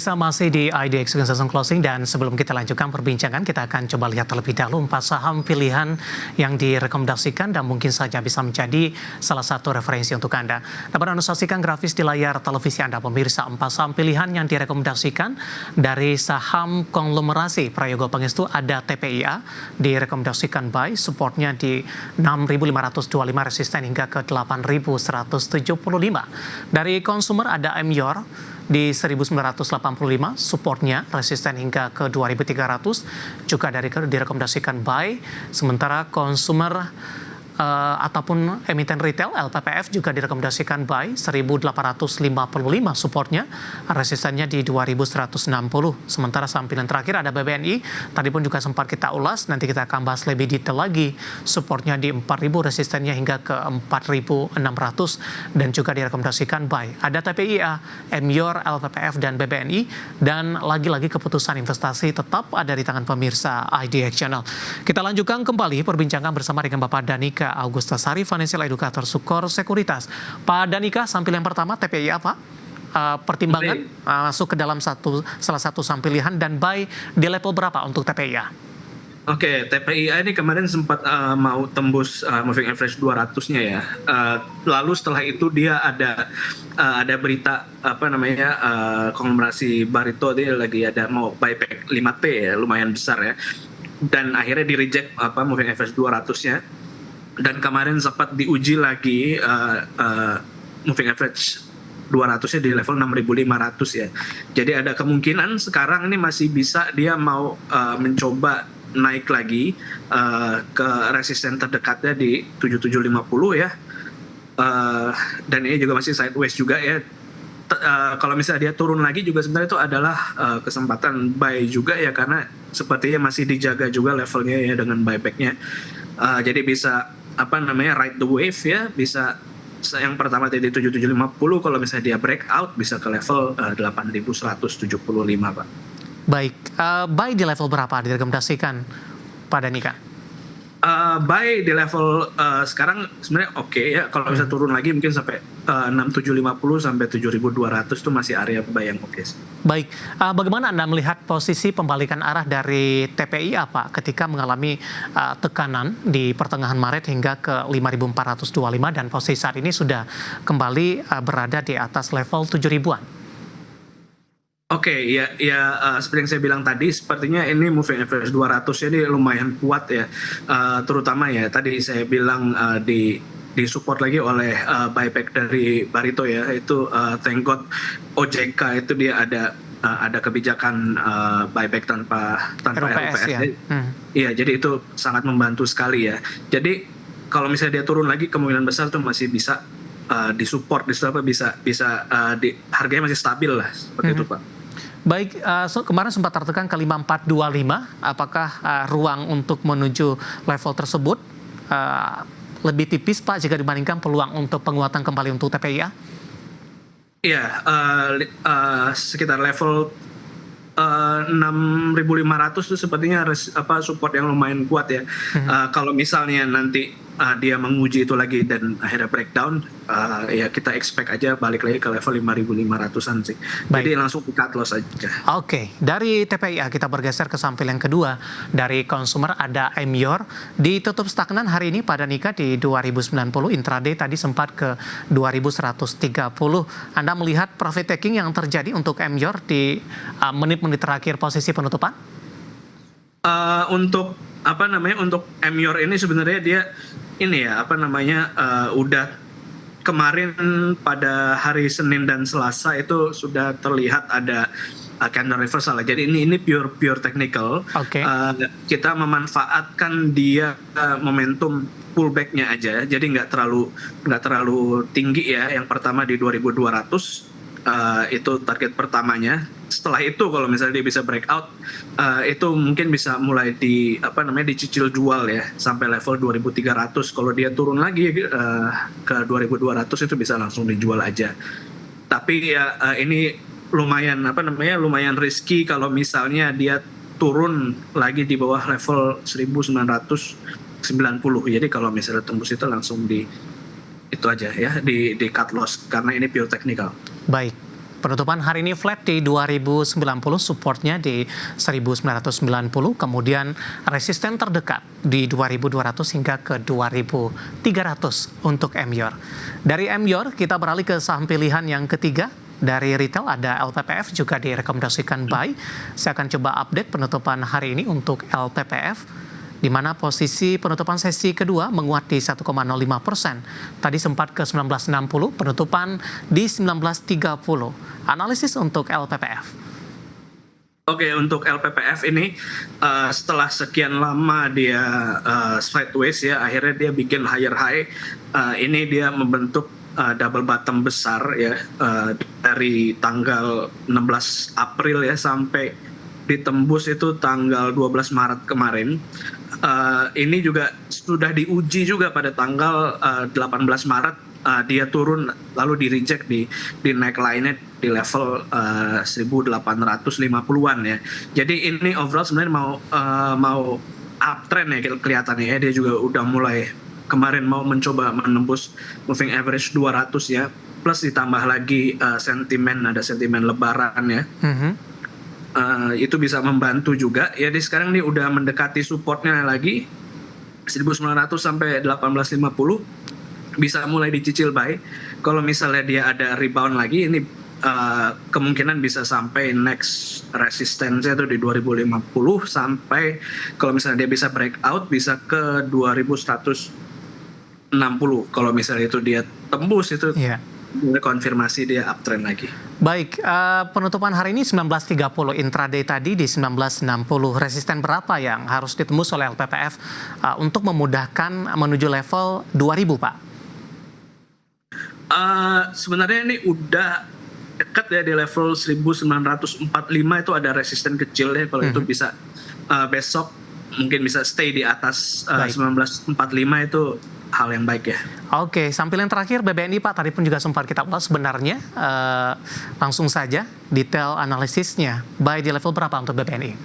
Pemirsa masih di IDX Session Closing dan sebelum kita lanjutkan perbincangan kita akan coba lihat terlebih dahulu 4 saham pilihan yang direkomendasikan dan mungkin saja bisa menjadi salah satu referensi untuk Anda. Dapat Anda saksikan grafis di layar televisi Anda pemirsa 4 saham pilihan yang direkomendasikan dari saham konglomerasi Prayogo Pangestu ada TPIA direkomendasikan buy, supportnya di 6.525 resisten hingga ke 8.175. Dari consumer ada Emyor di 1985 supportnya resisten hingga ke 2300 juga direkomendasikan buy, sementara consumer ataupun emiten retail LPPF juga direkomendasikan buy 1855 supportnya, resistennya di 2160. Sementara saham pilihan terakhir ada BBNI, tadi pun juga sempat kita ulas, nanti kita akan bahas lebih detail lagi, supportnya di 4000, resistennya hingga ke 4600 dan juga direkomendasikan buy. Ada TPIA, Emyor, LPPF dan BBNI, dan lagi-lagi keputusan investasi tetap ada di tangan pemirsa IDX Channel. Kita lanjutkan kembali perbincangan bersama dengan Bapak Danika Augustasari, Financial Educator Sukor Sekuritas. Pak Danika, sampil yang pertama TPIA Pak, pertimbangan masuk ke dalam salah satu saham pilihan dan buy di level berapa untuk TPIA? Oke, TPIA ini kemarin sempat mau tembus moving average 200-nya ya. Lalu setelah itu dia ada berita konglomerasi Barito, dia lagi ada mau buyback 5T ya, lumayan besar ya. Dan akhirnya di reject moving average 200-nya. Dan kemarin sempat diuji lagi moving average 200-nya di level 6.500 ya. Jadi ada kemungkinan sekarang ini masih bisa dia mau mencoba naik lagi ke resisten terdekatnya di 7750 ya. Dan ini juga masih sideways juga ya. Kalau misalnya dia turun lagi juga sebenarnya itu adalah kesempatan buy juga ya, karena sepertinya masih dijaga juga levelnya ya dengan buybacknya. Jadi bisa ride the wave ya, bisa yang pertama tadi 7750, kalau misalnya dia breakout bisa ke level 8175 Pak. Baik, buy di level berapa direkomendasikan Pak Danika? Buy di level sekarang sebenarnya oke ya, kalau bisa turun lagi mungkin sampai 6750 sampai 7200 itu masih area buy yang oke sih. Baik, bagaimana Anda melihat posisi pembalikan arah dari TPIA Pak ketika mengalami tekanan di pertengahan Maret hingga ke 5.425 dan posisi saat ini sudah kembali berada di atas level 7.000-an? Oke, ya seperti yang saya bilang tadi, sepertinya ini moving average 200 ini lumayan kuat ya, terutama ya tadi saya bilang di support lagi oleh buyback dari Barito ya, itu thank God OJK itu dia ada kebijakan buyback tanpa LPS ya. Iya, jadi itu sangat membantu sekali ya. Jadi kalau misalnya dia turun lagi, kemungkinan besar tuh masih bisa disupport, harganya masih stabil lah seperti itu Pak. Baik, kemarin sempat tertekan ke 5425, apakah ruang untuk menuju level tersebut lebih tipis Pak jika dibandingkan peluang untuk penguatan kembali untuk TPIA? Iya, sekitar level 6.500 itu sepertinya support yang lumayan kuat ya. Kalau misalnya nanti dia menguji itu lagi dan akhirnya breakdown, ya kita expect aja balik lagi ke level 5.500-an sih. Baik. Jadi langsung cut loss aja. Oke, dari TPIA kita bergeser ke sampel yang kedua. Dari consumer ada Emyor, ditutup stagnan hari ini pada Danika di 2090, intraday tadi sempat ke 2130. Anda melihat profit taking yang terjadi untuk Emyor di menit-menit terakhir posisi penutupan? Untuk Emyor ini sebenarnya dia udah kemarin pada hari Senin dan Selasa itu sudah terlihat ada candle reversal. Jadi ini pure technical. Okay. Kita memanfaatkan dia momentum pullbacknya aja. Jadi nggak terlalu tinggi ya. Yang pertama di 2200 itu target pertamanya. Setelah itu kalau misalnya dia bisa breakout, itu mungkin bisa mulai dicicil jual ya sampai level 2300. Kalau dia turun lagi ke 2200 itu bisa langsung dijual aja. Tapi ya ini lumayan risky kalau misalnya dia turun lagi di bawah level 1990. Jadi kalau misalnya tembus itu langsung di itu aja ya, di cut loss karena ini pure technical. Baik. Penutupan hari ini flat di 2090, supportnya di 1990, kemudian resisten terdekat di 2200 hingga ke 2300 untuk MYOR. Dari MYOR kita beralih ke saham pilihan yang ketiga. Dari retail ada LPPF juga direkomendasikan buy. Saya akan coba update penutupan hari ini untuk LPPF, di mana posisi penutupan sesi kedua menguat di 1,05%. Tadi sempat ke 1960, penutupan di 1930. Analisis untuk LPPF. Oke, untuk LPPF ini setelah sekian lama dia sideways ya, akhirnya dia bikin higher high. Ini dia membentuk double bottom besar ya, dari tanggal 16 April ya sampai ditembus itu tanggal 12 Maret kemarin. Ini juga sudah diuji juga pada tanggal 18 Maret, dia turun lalu di reject di neckline-nya di level 1850-an ya. Jadi ini overall sebenarnya mau uptrend ya kelihatannya ya. Dia juga udah mulai kemarin mau mencoba menembus moving average 200 ya, plus ditambah lagi ada sentimen lebaran ya. Itu bisa membantu juga ya. Di sekarang nih udah mendekati supportnya lagi 1900 sampai 1850, bisa mulai dicicil buy. Kalau misalnya dia ada rebound lagi, ini kemungkinan bisa sampai next resistance-nya itu di 2050, sampai kalau misalnya dia bisa breakout bisa ke 2160. Kalau misalnya itu dia tembus itu, konfirmasi dia uptrend lagi. Baik, penutupan hari ini 1930, intraday tadi di 1960. Resisten berapa yang harus ditembus oleh LPPF untuk memudahkan menuju level 2000, Pak? Sebenarnya ini udah dekat ya di level 1945, itu ada resisten kecil ya. Kalau itu bisa besok mungkin bisa stay di atas 1945, itu hal yang baik ya. Oke, sampling terakhir BBNI Pak, tadi pun juga sempat kita bahas sebenarnya. Langsung saja detail analisisnya, buy di level berapa untuk BBNI?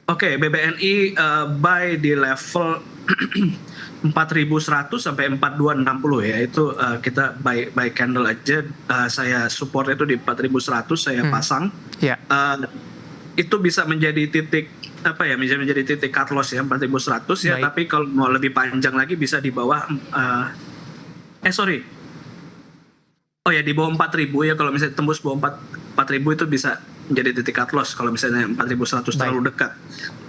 Oke, BBNI buy di level 4.100 sampai 4.260 ya. Itu kita buy candle aja. Saya support itu di 4.100, saya pasang. Itu bisa menjadi titik bisa menjadi titik cut loss ya, 4.100 ya. Tapi kalau mau lebih panjang lagi bisa di bawah di bawah 4.000 ya. Kalau misalnya tembus bawah 4.000 itu bisa menjadi titik cut loss kalau misalnya 4.100 terlalu dekat.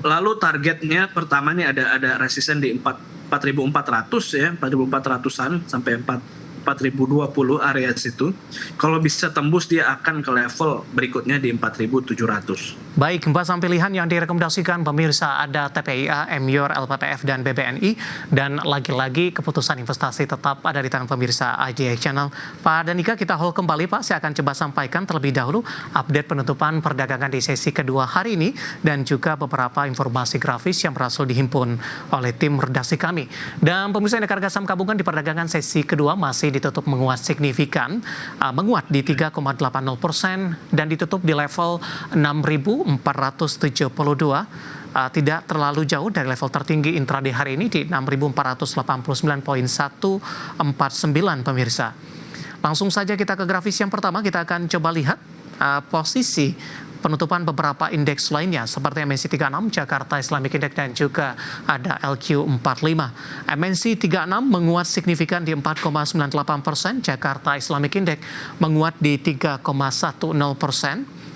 Lalu targetnya pertama nih ada resisten di 4.400 ya, 4.400-an sampai 4.020 area situ. Kalau bisa tembus dia akan ke level berikutnya di 4.700. Baik, 4 saham pilihan yang direkomendasikan pemirsa ada TPIA, MYOR, LPPF, dan BBNI. Dan lagi-lagi keputusan investasi tetap ada di tangan pemirsa IDX Channel. Pak Danika, kita hold kembali Pak. Saya akan coba sampaikan terlebih dahulu update penutupan perdagangan di sesi kedua hari ini dan juga beberapa informasi grafis yang berhasil dihimpun oleh tim redaksi kami. Dan pemirsa indeks harga saham gabungan di perdagangan sesi kedua masih ditutup menguat signifikan, menguat di 3,80% dan ditutup di level 6.472, tidak terlalu jauh dari level tertinggi intraday hari ini di 6.489.149 pemirsa. Langsung saja kita ke grafis yang pertama, kita akan coba lihat posisi penutupan beberapa indeks lainnya seperti MNC 36, Jakarta Islamic Index, dan juga ada LQ45. MNC 36 menguat signifikan di 4,98%, Jakarta Islamic Index menguat di 3,10%,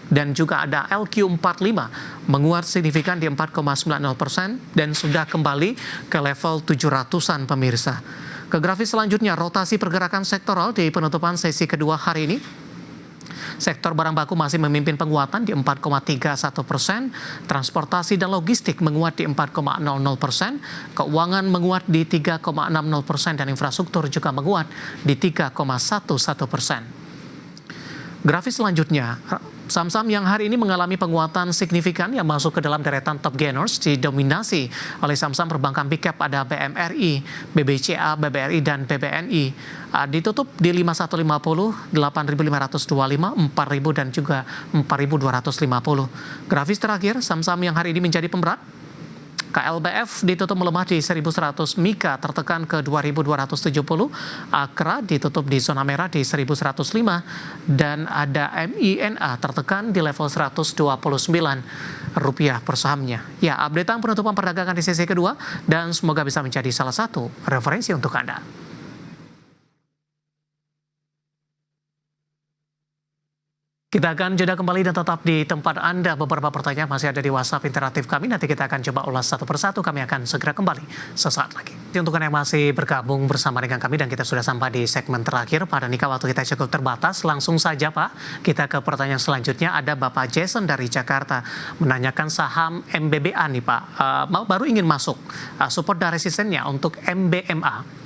dan juga ada LQ45 menguat signifikan di 4,90% dan sudah kembali ke level 700-an pemirsa. Ke grafis selanjutnya, rotasi pergerakan sektoral di penutupan sesi kedua hari ini. Sektor barang baku masih memimpin penguatan di 4,31%, transportasi dan logistik menguat di 4,00%, keuangan menguat di 3,60%, dan infrastruktur juga menguat di 3,11%. Grafis selanjutnya, saham-saham yang hari ini mengalami penguatan signifikan yang masuk ke dalam deretan top gainers didominasi oleh saham-saham perbankan big cap, ada BMRI, BBCA, BBRI, dan BBNI. Ditutup di 5150, 8525, 4000, dan juga 4250. Grafis terakhir, saham-saham yang hari ini menjadi pemberat KLBF ditutup melemah di 1.100, Mika tertekan ke 2.270, Akra ditutup di zona merah di 1.105, dan ada MINA tertekan di level 129 rupiah per sahamnya. Ya, updatean penutupan perdagangan di sesi kedua, dan semoga bisa menjadi salah satu referensi untuk Anda. Kita akan jeda kembali dan tetap di tempat Anda. Beberapa pertanyaan masih ada di WhatsApp interaktif kami. Nanti kita akan coba ulas satu persatu. Kami akan segera kembali sesaat lagi. Untuk Anda yang masih bergabung bersama dengan kami dan kita sudah sampai di segmen terakhir. Pada nikah waktu kita cukup terbatas. Langsung saja Pak, kita ke pertanyaan selanjutnya. Ada Bapak Jason dari Jakarta menanyakan saham MBBA nih Pak. Baru ingin masuk. Support dan resistennya untuk MBMA.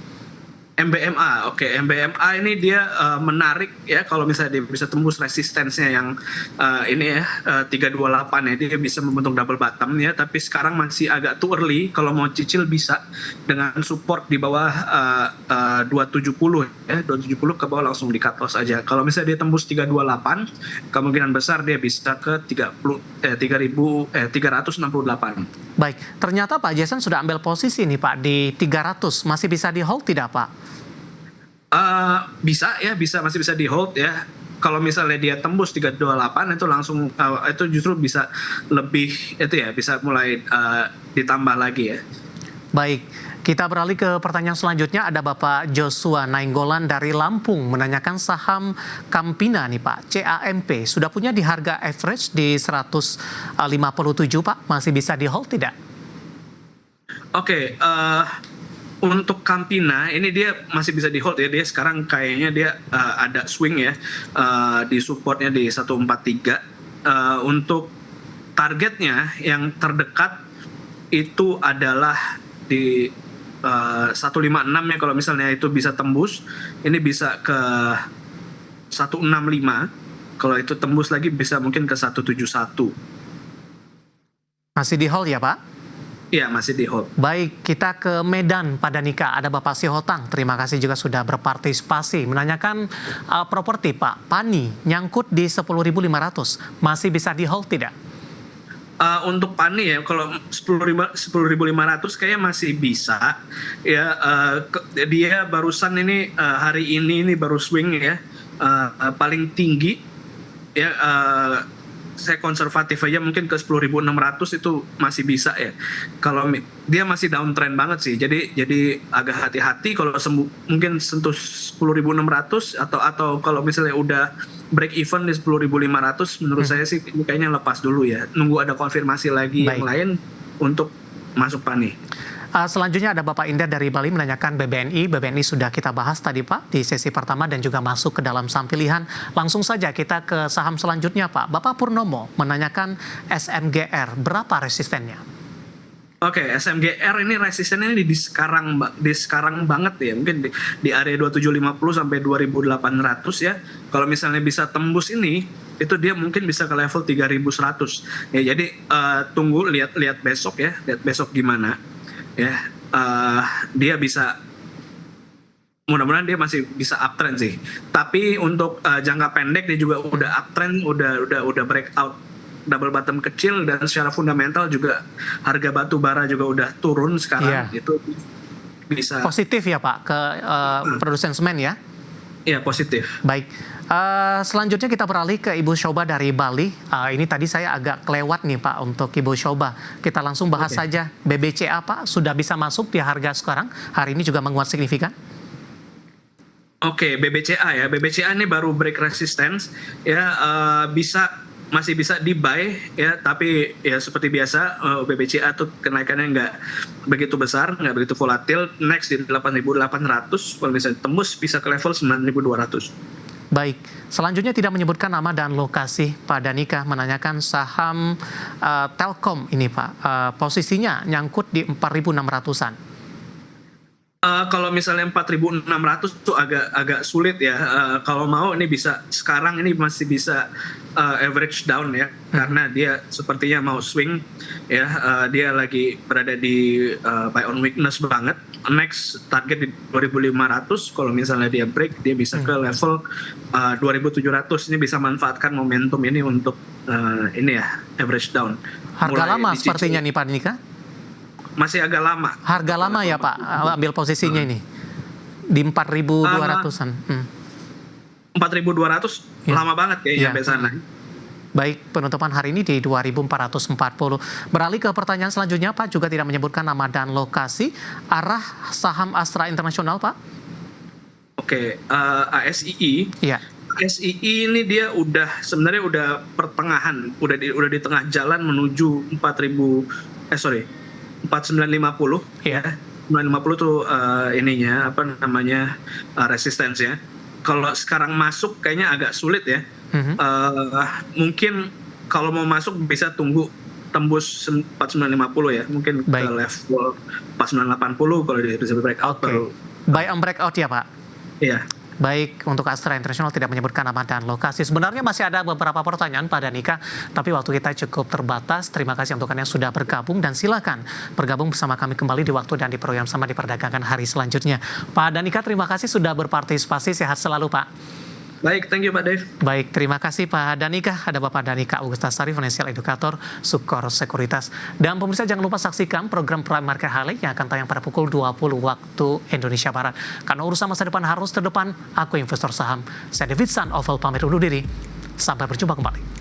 MBMA, oke. MBMA ini dia menarik ya kalau misalnya dia bisa tembus resistensinya yang ini ya 328 ya, dia bisa membentuk double bottom ya, tapi sekarang masih agak too early. Kalau mau cicil bisa dengan support di bawah 270 ya, 270 ke bawah langsung di cut loss aja. Kalau misalnya dia tembus 328, kemungkinan besar dia bisa ke 368. Baik, ternyata Pak Jason sudah ambil posisi nih Pak di 300, masih bisa di hold tidak Pak? Bisa ya, masih bisa di hold ya. Kalau misalnya dia tembus 328 itu langsung itu justru bisa lebih itu ya, bisa mulai ditambah lagi ya. Baik, kita beralih ke pertanyaan selanjutnya. Ada Bapak Joshua Nainggolan dari Lampung menanyakan saham Campina nih Pak, CAMP sudah punya di harga average di 157 Pak, masih bisa di hold tidak? Oke, untuk Campina ini dia masih bisa di hold ya. Dia sekarang kayaknya dia ada swing ya, di supportnya di 143. Untuk targetnya yang terdekat itu adalah di 156 ya. Kalau misalnya itu bisa tembus, ini bisa ke 165. Kalau itu tembus lagi bisa mungkin ke 171. Masih di hold ya Pak? Iya, masih di hold. Baik, kita ke Medan pada nikah. Ada Bapak Sihotang, terima kasih juga sudah berpartisipasi. Menanyakan properti Pak, Pani, nyangkut di 10.500. Masih bisa di hold tidak? Untuk Pani ya, kalau 10.500 kayaknya masih bisa. Ya, dia barusan ini hari ini baru swing ya, paling tinggi ya. Saya konservatif aja mungkin ke 10.600 itu masih bisa ya. Kalau dia masih downtrend banget sih, jadi agak hati-hati kalau mungkin sentuh 10.600 atau kalau misalnya udah break even di 10.500, menurut saya sih ini kayaknya lepas dulu ya, nunggu ada konfirmasi lagi. Baik. Yang lain untuk masuk Pani. Selanjutnya ada Bapak Indra dari Bali menanyakan BBNI. BBNI sudah kita bahas tadi Pak di sesi pertama dan juga masuk ke dalam saham pilihan. Langsung saja kita ke saham selanjutnya Pak. Bapak Purnomo menanyakan SMGR, berapa resistennya? Oke, SMGR ini resistennya di sekarang banget ya, mungkin di area 2750 sampai 2800 ya. Kalau misalnya bisa tembus ini, itu dia mungkin bisa ke level 3100 ya. Jadi tunggu lihat besok ya, lihat besok gimana ya. Dia bisa, mudah-mudahan dia masih bisa uptrend sih. Tapi untuk jangka pendek dia juga udah uptrend, udah breakout double bottom kecil, dan secara fundamental juga harga batu bara juga udah turun sekarang. Itu bisa positif ya Pak ke produsen semen ya? Iya, positif. Baik. Selanjutnya kita beralih ke Ibu Shoba dari Bali. Ini tadi saya agak kelewat nih Pak untuk Ibu Shoba. Kita langsung bahas saja BBCA Pak, sudah bisa masuk di harga sekarang. Hari ini juga menguat signifikan. Oke, BBCA ya. BBCA ini baru break resistance ya, masih bisa di buy ya, tapi ya seperti biasa BBCA tuh kenaikannya nggak begitu besar, nggak begitu volatil. Next di 8.800, kalau misalnya tembus bisa ke level 9.200. Baik, selanjutnya tidak menyebutkan nama dan lokasi Pak Danika menanyakan saham Telkom ini Pak, posisinya nyangkut di 4.600-an. Kalau misalnya 4.600 tuh agak sulit ya. Kalau mau ini bisa, sekarang ini masih bisa average down ya, karena dia sepertinya mau swing ya. Dia lagi berada di buy on weakness banget. Next target di 2.500. Kalau misalnya dia break, dia bisa ke level 2.700. Ini bisa manfaatkan momentum ini untuk ini ya, average down. Harga lama sepertinya nih Pak Danika. masih agak lama. Harga lama ya Pak, ambil posisinya ini di 4.200-an. 4.200 Ya. lama banget kayaknya Ya. sampai sana. Baik, penutupan hari ini di 2.440. Beralih ke pertanyaan selanjutnya, Pak juga tidak menyebutkan nama dan lokasi arah saham Astra Internasional, Pak. Oke, ASII. Iya. ASII ini dia sebenarnya udah pertengahan, udah di tengah jalan menuju 4950 Iya. ya. 950 tuh ininya apa namanya resistensnya. Kalau sekarang masuk kayaknya agak sulit ya. Mungkin kalau mau masuk bisa tunggu tembus 4950 ya, mungkin ke Baik. level 4980 kalau di breakout Oke. baru. Buy on breakout ya, Pak. Iya. Baik, untuk Astra Internasional tidak menyebutkan nama dan lokasi. Sebenarnya masih ada beberapa pertanyaan Pak Danika, tapi waktu kita cukup terbatas. Terima kasih untuk Anda yang sudah bergabung dan silakan bergabung bersama kami kembali di waktu dan di program sama di perdagangan hari selanjutnya. Pak Danika, terima kasih sudah berpartisipasi. Sehat selalu, Pak. Baik, thank you Pak Dave. Baik, terima kasih Pak Danika. Ada Bapak Danika Augustasari, Financial Educator, Sukor Sekuritas. Dan pemirsa jangan lupa saksikan program Prime Market Highlight yang akan tayang pada pukul 20 waktu Indonesia Barat. Karena urusan masa depan harus terdepan, aku investor saham. Saya David San Oval pamit undur diri. Sampai berjumpa kembali.